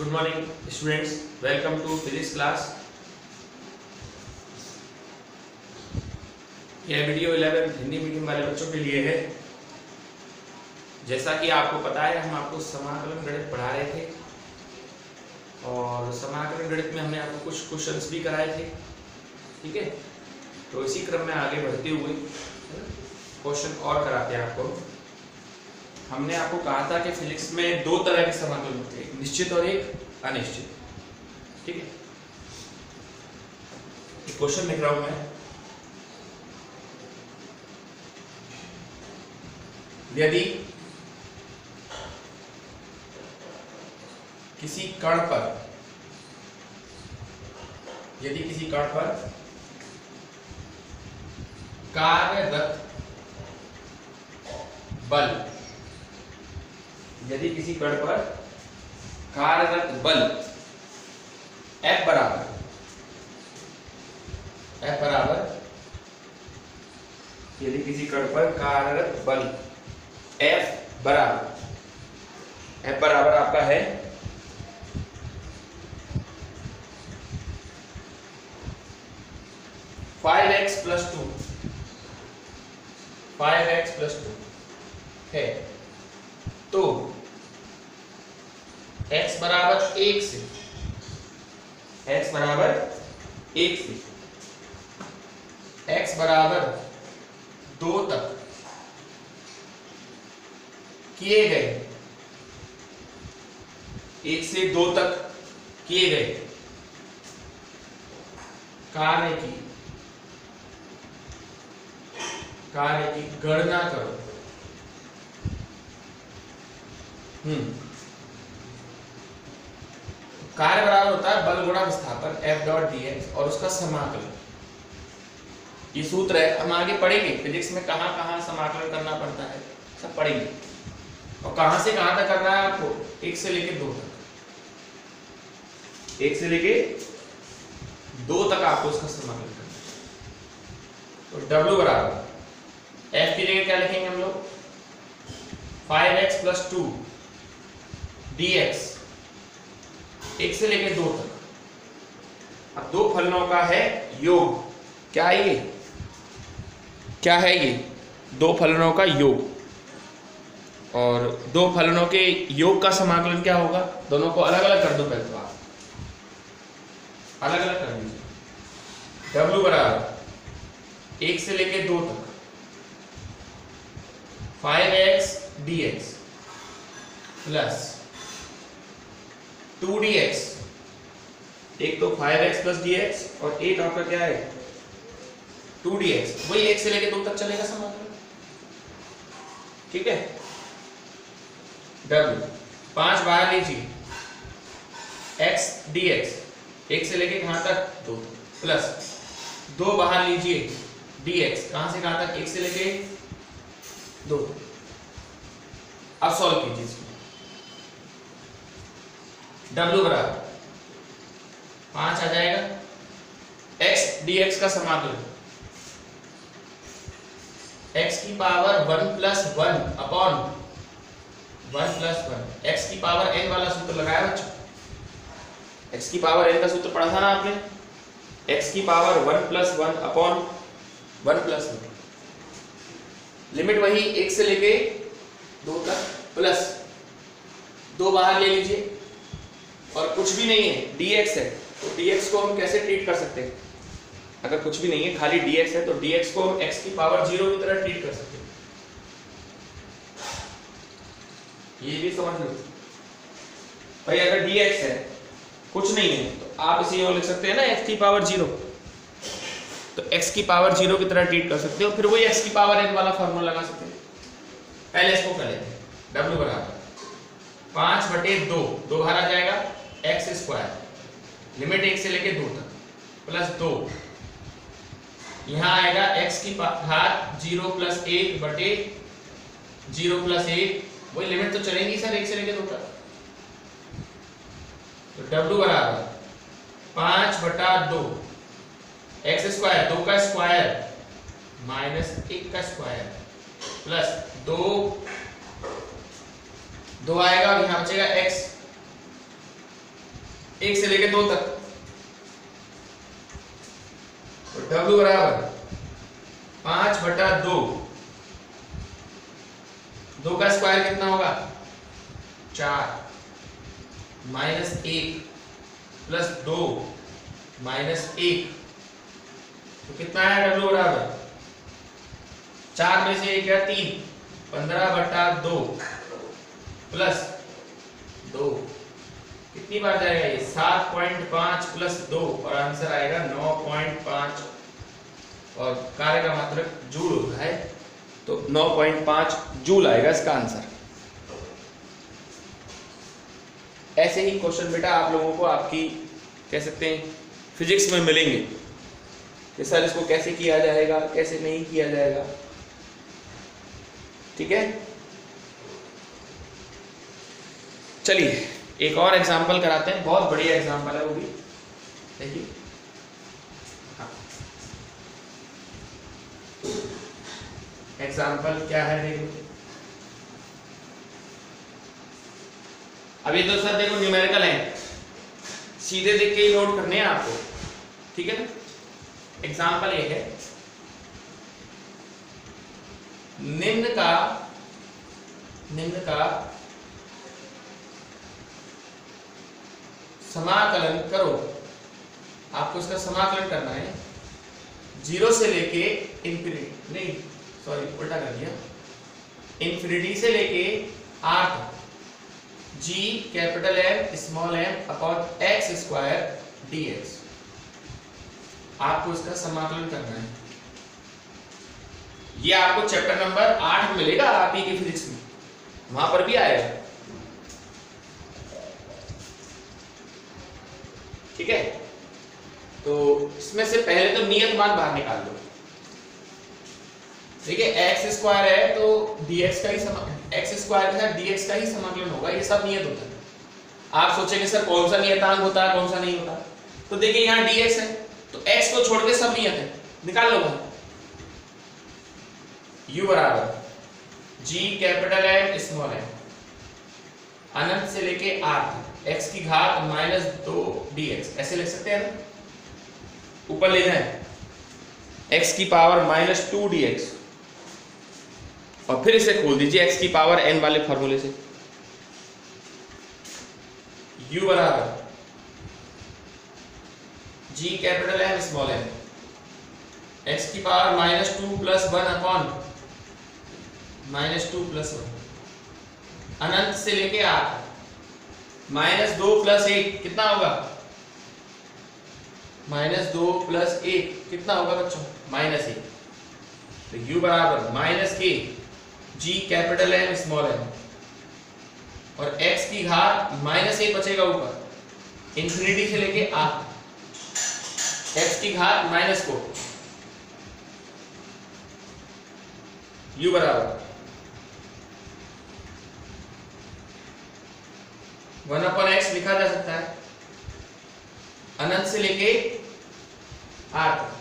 Good morning students, welcome to physics class. यह video 11 Hindi medium वाले बच्चों के लिए है। जैसा कि आपको पता है, हम आपको समाकलन गणित पढ़ा रहे थे और समाकलन गणित में हमने आपको कुछ क्वेश्चंस भी कराए थे। ठीक है, तो इसी क्रम में आगे बढ़ते हुए क्वेश्चन और कराते हैं आपको। हमने आपको कहा था कि फिजिक्स में दो तरह के समाकलन होते हैं, एक निश्चित और एक अनिश्चित। ठीक है, एक क्वेश्चन लिख रहा हूं मैं। यदि किसी कण पर कार्यरत बल, यदि किसी कण पर कार्यरत बल F बराबर यदि किसी कण पर कार्यरत बल F बराबर आपका है 5x + 2 है, तो x बराबर 1 से x बराबर 2 तक किए गए, 1 से 2 तक किए गए कार्य की गणना करो। कार्य बराबर होता है बल गुणा विस्थापन F.dx और उसका समाकलन। ये सूत्र है, हम आगे पढ़ेंगे फिजिक्स में कहां कहां समाकलन करना पड़ता है, सब पढ़ेंगे। और कहां से कहां तक करना है आपको, 1 से लेके 2 तक, 1 से लेके 2 तक आपको उसका समाकलन करना है। तो W बराबर F की जगह क्या लिखेंगे हम लोग, 5x + 2 dx 1 से लेके 2 तक। अब दो फलनों का है योग। क्या है ये दो फलनों का योग, और दो फलनों के योग का समाकलन क्या होगा। दोनों को अलग अलग कर दो, पहले तो आप अलग अलग कर दीजिए। W बराबर 1 से लेके 2 तक 5x dx प्लस 2dx, एक तो 5x + dx और एक आपका क्या है 2dx, वही 1 से लेके 2 तक चलेगा समाकलन। ठीक है, W 5 बाहर लीजिए, x dx 1 से लेके कहां तक 2 प्लस 2 बाहर लीजिए, dx कहां से कहां तक 1 से लेके 2। अब सॉल्व कीजिए इसमें। W बराबर 5 आ जाएगा, x dx का समाकलन x की पावर 1 + 1 अपॉन 1 + 1, x की पावर n वाला सूत्र लगाया बच्चों। x की पावर n का सूत्र पढ़ा था ना आपने, x की पावर 1 + 1 अपॉन 1 + 1, लिमिट वही 1 से लेके 2 तक, प्लस 2 बाहर ले लीजिए और कुछ भी नहीं है, dx है, तो dx को हम कैसे ट्रीट कर सकते हैं। अगर कुछ भी नहीं है, खाली dx है, तो dx को हम x की पावर 0 की तरह ट्रीट कर सकते हैं। ये भी समझ लो भाई, अगर dx है कुछ नहीं है, तो आप इसे यूं लिख सकते हैं ना, x की पावर 0, तो x की पावर 0 की तरह ट्रीट कर सकते हो। फिर वही x की पावर n वाला फॉर्मूला लगा सकते हैं। पहले इसको कर लेते हैं। W बराबर 5/2, 2 बाहर आ जाएगा, x², लिमिट 1 से लेके 2 तक, प्लस 2, यहां आएगा x की घात 0 + 1/0 + 1, वही लिमिट तो चलेंगी सर 1 से लेके 2 तक। तो W बराबर 5/2 x², 2 का स्क्वायर माइनस 1 का स्क्वायर प्लस 2 आएगा और यहां बचेगा x 1 से लेके 2 तक। तो W बराबर 5/2, 2 का स्क्वायर कितना होगा 4, -1 प्लस 2 -1, तो कितना है W बराबर 4 में से 1 गया 3, 15/2 प्लस 2, कितनी बार जाएगा ये 7.5 प्लस 2 और आंसर आएगा 9.5 और कार्य का मात्रक जूल होता है तो 9.5 जूल आएगा इसका आंसर। ऐसे ही क्वेश्चन बेटा आप लोगों को आपकी कह सकते हैं फिजिक्स में मिलेंगे कि सर इसको कैसे किया जाएगा कैसे नहीं किया जाएगा, ठीक है। चलिए एक और एग्जांपल कराते हैं, बहुत बढ़िया एग्जांपल है वो भी, देखिए। एग्जांपल क्या है देखो, अब ये तो सर देखो न्यूमेरिकल है, सीधे देख के ही नोट करने हैं आपको, ठीक है ना। एग्जांपल ये है, निम्न का समाकलन करो, आपको इसका समाकलन करना है 0 से लेके इंफिनिटी, नहीं सॉरी उल्टा कर दिया, इंफिनिटी से लेके r तक, g capital M small m upon x square dx, आपको इसका समाकलन करना है। ये आपको चैप्टर नंबर 8 में मिलेगा आरपी की फिजिक्स में, वहां पर भी आएगा, ठीक है। तो इसमें से पहले तो नियत मान बाहर निकाल लो, देखिए x स्क्वायर है तो dx का ही x स्क्वायर के साथ dx का ही समाकलन होगा, ये सब नियत होता है। आप सोचेंगे सर कौन सा नियतांक होता है कौन सा नहीं होता, तो देखिए यहाँ dx है तो x को छोड़ के सब नियत है, निकाल लो भाई। u बराबर g capital M small m अनंत से लेके r तक x की घात -2 dx, ऐसे लिख सकते हैं ना, ऊपर ले जाएं x की पावर -2 dx और फिर इसे खोल दीजिए x की पावर n वाले फॉर्मूले से। u बराबर g capital M small m x की पावर -2 प्लस 1 अपॉन -2 प्लस 1 अनंत से लेके r, -2 प्लस 1 कितना होगा -2 प्लस 1 कितना होगा बच्चों -1, तो u बराबर -k g capital M small m और x की घात -1 बचेगा ऊपर इंफिनिटी से लेके r, x की घात -4, u बराबर 1/x लिखा जा सकता है अनंत से लेके r तक।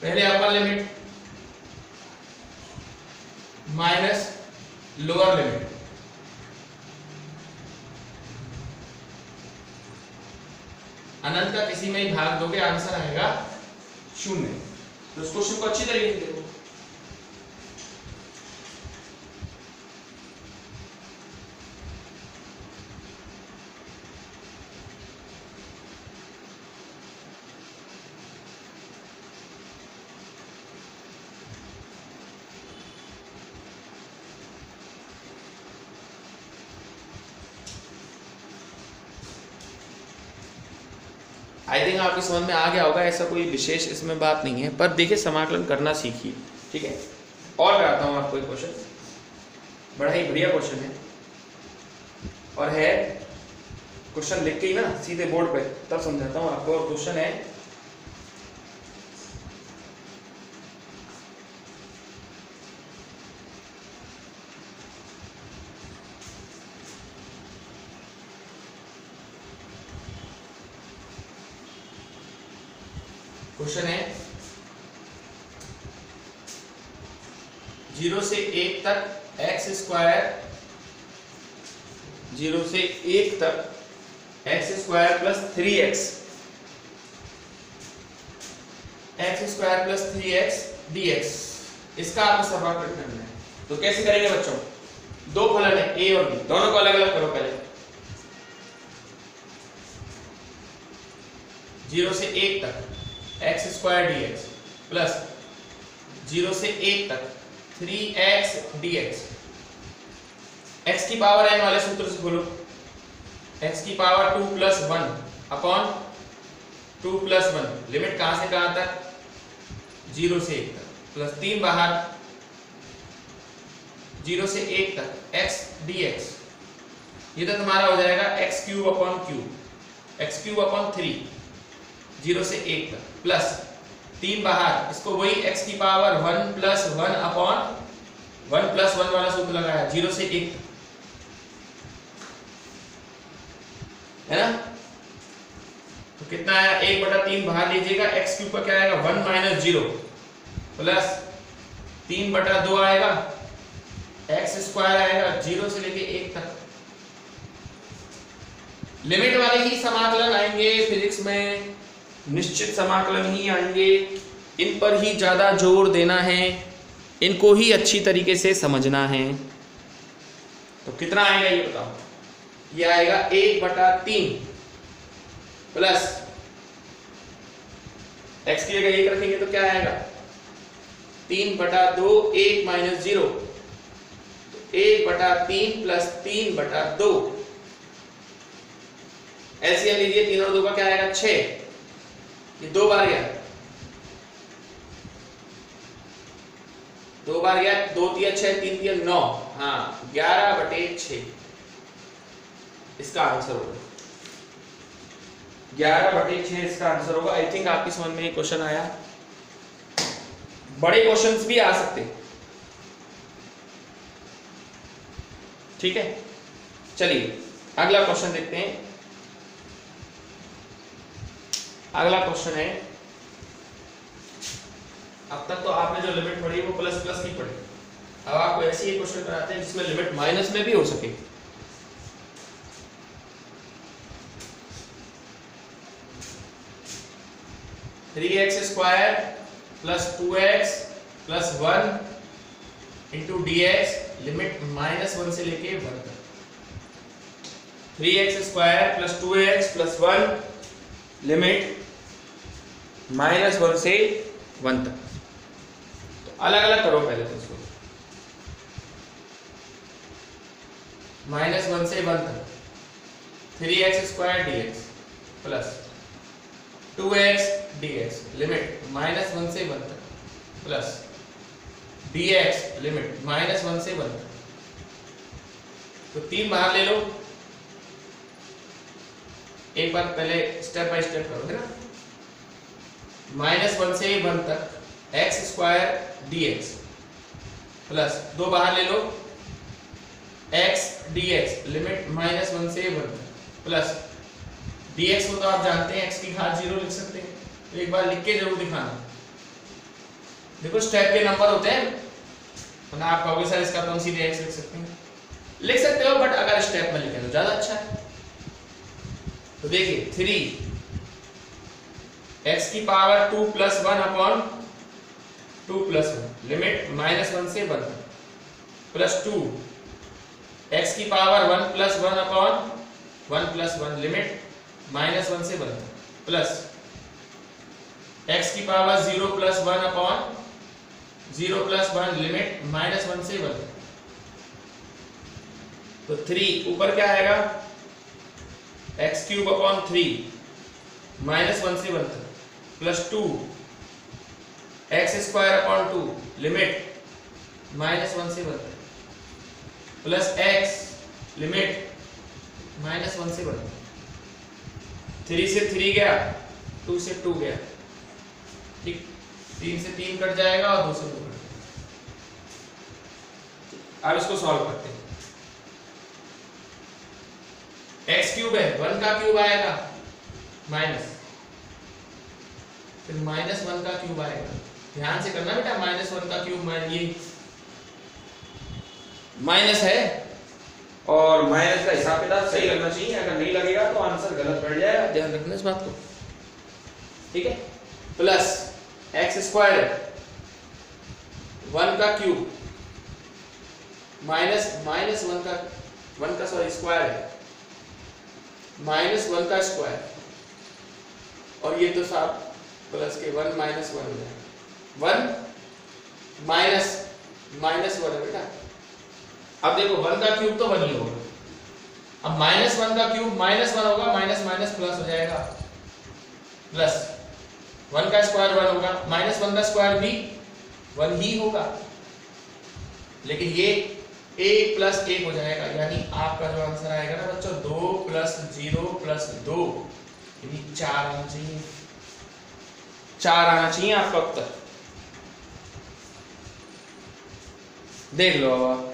पहले upper limit minus lower limit, अनंत का किसी में ही भाग दोगे आंसर आएगा 0। तो इस क्वेश्चन को अच्छी तरीके से देखो, आई थिंक आपकी समझ में आ गया होगा, ऐसा कोई विशेष इसमें बात नहीं है, पर देखिए समाकलन करना सीखिए, ठीक है। और कराता हूँ आपको एक क्वेश्चन, बड़ा ही बढ़िया क्वेश्चन है और है क्वेश्चन लिख के ही ना सीधे बोर्ड पे तब समझाता हूँ आपको। और क्वेश्चन है क्वेश्चन है 0 से 1 तक एक्स स्क्वायर 0 से 1 तक x square plus 3x dx, इसका आपको समाकलन करना है। तो कैसे करेंगे बच्चों? दो फलन है a और b, दोनों को अलग अलग करो। पहले 0 से 1 तक एक्स स्क्वायर dx प्लस 0 से 1 तक 3x dx। x की पावर n वाले सूत्र से खोलो, x की power 2 plus 1 upon 2 plus 1, limit कहां से कहां तक? 0 से 1 तक, प्लस 3 बाहर, 0 से 1 तक x dx, ये तो तुम्हारा हो जाएगा x cube upon cube, x cube upon 3, 0 से 1 तक, प्लस 3 बाहर, इसको वही x की पावर 1 प्लस 1 अपॉन 1 प्लस 1 वाला सूत्र लगाया, 0 से 1 तक, है ना? तो कितना आया? 1/3 बाहर लीजिएगा, x क्यूब का क्या आएगा? 1 माइनस 0 प्लस 3/2 आएगा, x स्क्वायर आएगा 0 से लेके 1 तक। लिमिट वाले ही समाकलन आएंगे फिजिक्स में, निश्चित समाकलन ही आएंगे, इन पर ही ज्यादा जोर देना है, इनको ही अच्छी तरीके से समझना है। तो कितना आएगा ये बताओ? ये आएगा 1/3 प्लस x की जगह 1 रखेंगे तो क्या आएगा? 3/2, 1 माइनस 0, 1/3 प्लस 3/2, एलसीएम लीजिए, 3 और 2 का क्या आएगा? 6, ये 2 बार गया, 2 बार गया, 2 3 6, 3 3 9, हाँ 11/6 इसका आंसर होगा, 11/6 इसका आंसर होगा। आई थिंक आपकी समझ में ये क्वेश्चन आया। बड़े क्वेश्चंस भी आ सकते हैं, ठीक है। चलिए अगला क्वेश्चन देखते हैं। अगला क्वेश्चन है, अब तक तो आपने जो लिमिट पढ़ी वो प्लस प्लस की पढ़ी, अब आपको ऐसे ही क्वेश्चन कराते हैं जिसमें लिमिट माइनस में भी हो सके। Three x square plus 2x plus 1 into D x, limit -1 से लेके 1 तक। 3x square plus 2x plus 1, limit -1 से 1 तक। तो अलग अलग करो पहले तो इसको, -1 से 1 तक 3x square dx plus 2x dx, limit -1 से 1 तक, प्लस dx, लिमिट -1 से 1 तक। तो 3 बाहर ले लो, एक बार पहले स्टेप बाय स्टेप करो, है ना। -1 से 1 तक x स्क्वायर dx प्लस 2 बाहर ले लो, x dx, लिमिट -1 से 1 तक, प्लस dx को तो आप जानते हैं x की घात 0 लिख सकते हैं, तो एक बार लिख के जरूर दिखाना। देखो स्टेप के नंबर होते हैं, तो ना आप कहोगे सर इसका तो हम सीधे x लिख सकते हैं, लिख सकते हो, बट अगर स्टेप में लिखें तो ज्यादा अच्छा है। तो देखिए 3 x की power 2 plus 1 upon 2 plus 1, limit -1 से 1 तक, प्लस 2 x की power 1 plus 1 upon 1 plus 1, limit -1 से 1 तक, प्लस x की power 0 plus 1 upon 0 plus 1, limit -1 से 1 तक। तो 3 ऊपर क्या आएगा? x क्यूब अपॉन 3, -1 से 1 तक, plus 2 x square upon 2, limit -1 से 1 तक, प्लस x, लिमिट -1 से 1 तक। 3 से 3 गया, 2 से 2 गया, ठीक, 3 से 3 कट जाएगा और 2 से 2 कट जाएगा। अब इसको सॉल्व करते हैं। x क्यूब है, 1 का क्यूब आएगा माइनस, फिर -1 का क्यूब आएगा। ध्यान से करना बेटा, -1 का क्यूब ये माइनस है और माइनस का हिसाब किताब सही लगना चाहिए, अगर नहीं लगेगा तो आंसर गलत बैठ जाएगा, ध्यान रखना इस बात को, ठीक है। प्लस एक्स स्क्वायर 1 का क्यूब माइनस वन का सॉरी स्क्वायर है, -1 का स्क्वायर, और ये तो साहब प्लस के 1 -1 हो जाएगा, 1 माइनस 1 है बेटा। अब देखो 1 का क्यूब तो 1 ही होगा, अब -1 का क्यूब -1 होगा, माइनस प्लस हो जाएगा, प्लस 1 का स्क्वायर 1 होगा, -1 का स्क्वायर भी 1 ही होगा, लेकिन ये 1 + 1 हो जाएगा, यानी आपका जो आंसर आएगा ना बच्चों 2 + 0 + 2 यानी 4 आना चाहिए, 4 आना चाहिए आपका उत्तर। देख लो अब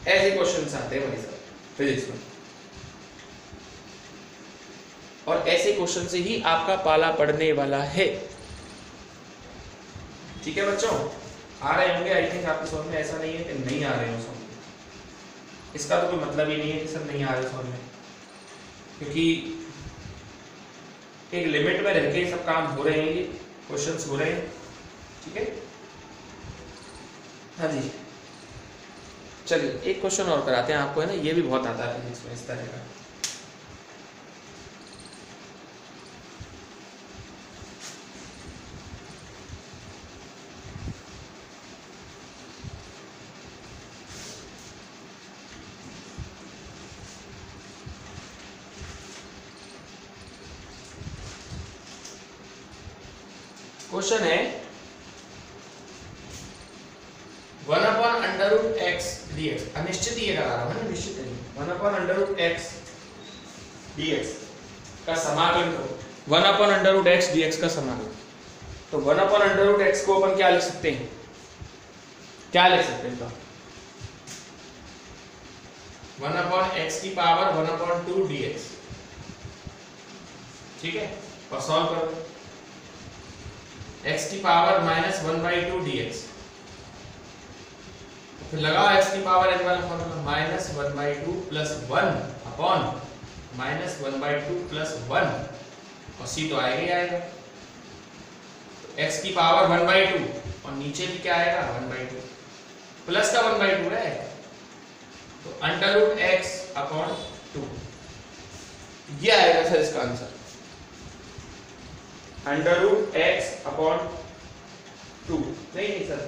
ऐसे क्वेश्चंस आते हैं भाई साहब फिजिक्स में, और ऐसे क्वेश्चन से ही आपका पाला पड़ने वाला है, ठीक है बच्चों। आ रहे होंगे आई थिंक आपके समझ में, ऐसा नहीं है कि नहीं आ रहे हो समझ में, इसका तो कोई मतलब ही नहीं है कि सर नहीं आ रहे समझ में, क्योंकि एक लिमिट में रह के सब काम हो रहे हैं, ये क्वेश्चंस हो रहे हैं, ठीक है। हाँ जी चलिए एक क्वेश्चन और कराते हैं आपको, है ना, ये भी बहुत आता है फिजिक्स में इस तरह का। क्वेश्चन है 1/√x dx, अनिश्चित ये करा रहा हूं ना, निश्चित नहीं, 1/√x dx का समाकलन करो, 1/√x dx का समाकलन, तो 1/√x को अपन क्या लिख सकते हैं, क्या लिख सकते हैं, 1/x की पावर 1/2 dx, ठीक है, और सॉल्व करो, x की पावर -1/2 dx, फिर लगाओ x की पावर n वाला फॉर्मूला, -1/2 + 1 अपॉन -1/2 + 1, और c तो आएगा ही आएगा, तो x की पावर 1/2 और नीचे भी क्या आएगा 1/2, प्लस का 1/2 है, तो √x/2 ये आएगा सर इसका आंसर, √x/2 नहीं सर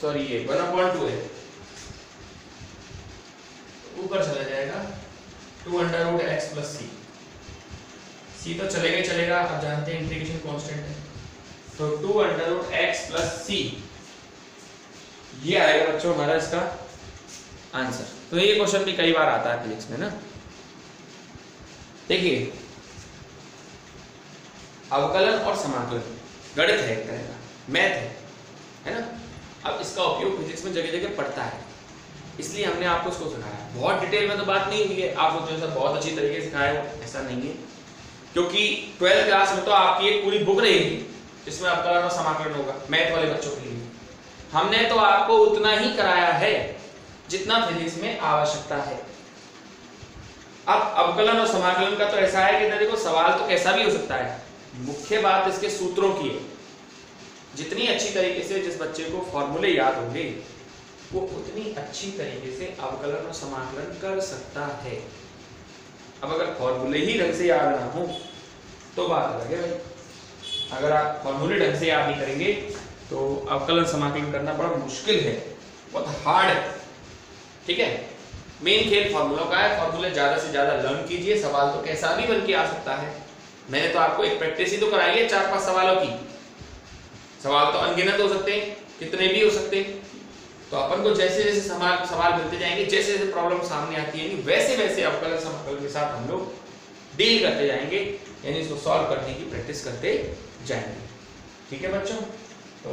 सॉरी ये 1/2 है, ऊपर चला जाएगा 2√x + c, c तो चलेगा ही चलेगा, आप जानते हैं इंटीग्रेशन कांस्टेंट है, तो 2√x + c ये आएगा बच्चों हमारा इसका आंसर। तो ये क्वेश्चन भी कई बार आता है फिजिक्स में ना, देखिए अवकलन और समाकलन गणित है, एक तरह का मैथ है ना, अब इसका उपयोग फिजिक्स में जगह जगह पड़ता है, इसलिए हमने आपको इसको सिखाया, बहुत डिटेल में तो बात नहीं हुई है, आप सोचो सर बहुत अच्छी तरीके से सिखाया हो, ऐसा नहीं है, क्योंकि 12th क्लास में तो आपकी एक पूरी बुक रहेगी जिसमें अवकलन और समाकलन होगा मैथ वाले बच्चों के लिए, हमने तो आपको उतना ही कराया है जितना फिजिक्स में आवश्यकता है। अब अवकलन और समाकलन का तो ऐसा है कि देखो सवाल तो कैसा भी हो सकता है, मुख्य बात इसके सूत्रों की है, जितनी अच्छी तरीके से जिस बच्चे को फॉर्मूले याद होंगे वो उतनी अच्छी तरीके से अवकलन और समाकलन कर सकता है। अब अगर फॉर्मूले ही ढंग से याद ना हो तो बात अलग है भाई, अगर आप फॉर्मूले ढंग से याद नहीं करेंगे तो अवकलन समाकलन करना बड़ा मुश्किल है, बहुत हार्ड है, ठीक है। मेन खेल फॉर्मूलों का है, फॉर्मूले ज्यादा से ज्यादा लर्न कीजिए, सवाल तो कैसा भी बन के आ सकता है, मैंने तो आपको एक प्रैक्टिस ही तो कराई है 4-5 सवालों की, सवाल तो अनगिनत हो सकते हैं, कितने भी हो सकते हैं, तो अपन को जैसे जैसे सवाल मिलते जाएंगे, जैसे जैसे प्रॉब्लम सामने आती है वैसे वैसे अवकलन समाकलन के साथ हम लोग डील करते जाएंगे, यानी इसको सॉल्व करने की प्रैक्टिस करते जाएंगे, ठीक है बच्चों। तो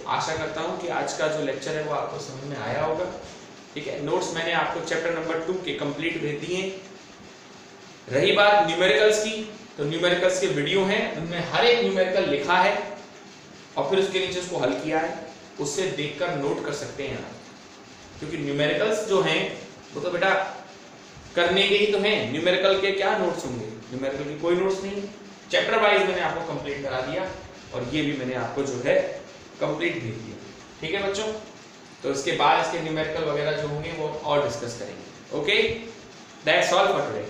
आशा करता हूँ कि आज का जो लेक्चर है वो आपको समझ में आया होगा, ठीक है। नोट्स मैंने आपको चैप्टर नंबर 2 के कंप्लीट भेज दिए। रही बात न्यूमेरिकल्स की, तो न्यूमेरिकल्स के वीडियो हैं, उनमें हर एक न्यूमेरिकल लिखा है और फिर उसके नीचे उसको हल किया है, उससे देखकर नोट कर सकते हैं आप, क्योंकि न्यूमेरिकल्स जो हैं वो तो बेटा करने के ही तो हैं। न्यूमेरिकल के क्या नोट्स होंगे, न्यूमेरिकल के कोई नोट्स नहीं। चैप्टर वाइज मैंने आपको कंप्लीट करा दिया और ये भी मैंने आपको जो है कंप्लीट भेज दिया। ठीक है बच्चों, तो इसके बाद इसके न्यूमेरिकल वगैरह जो होंगे वो और डिस्कस करेंगे। Okay, that's all for today.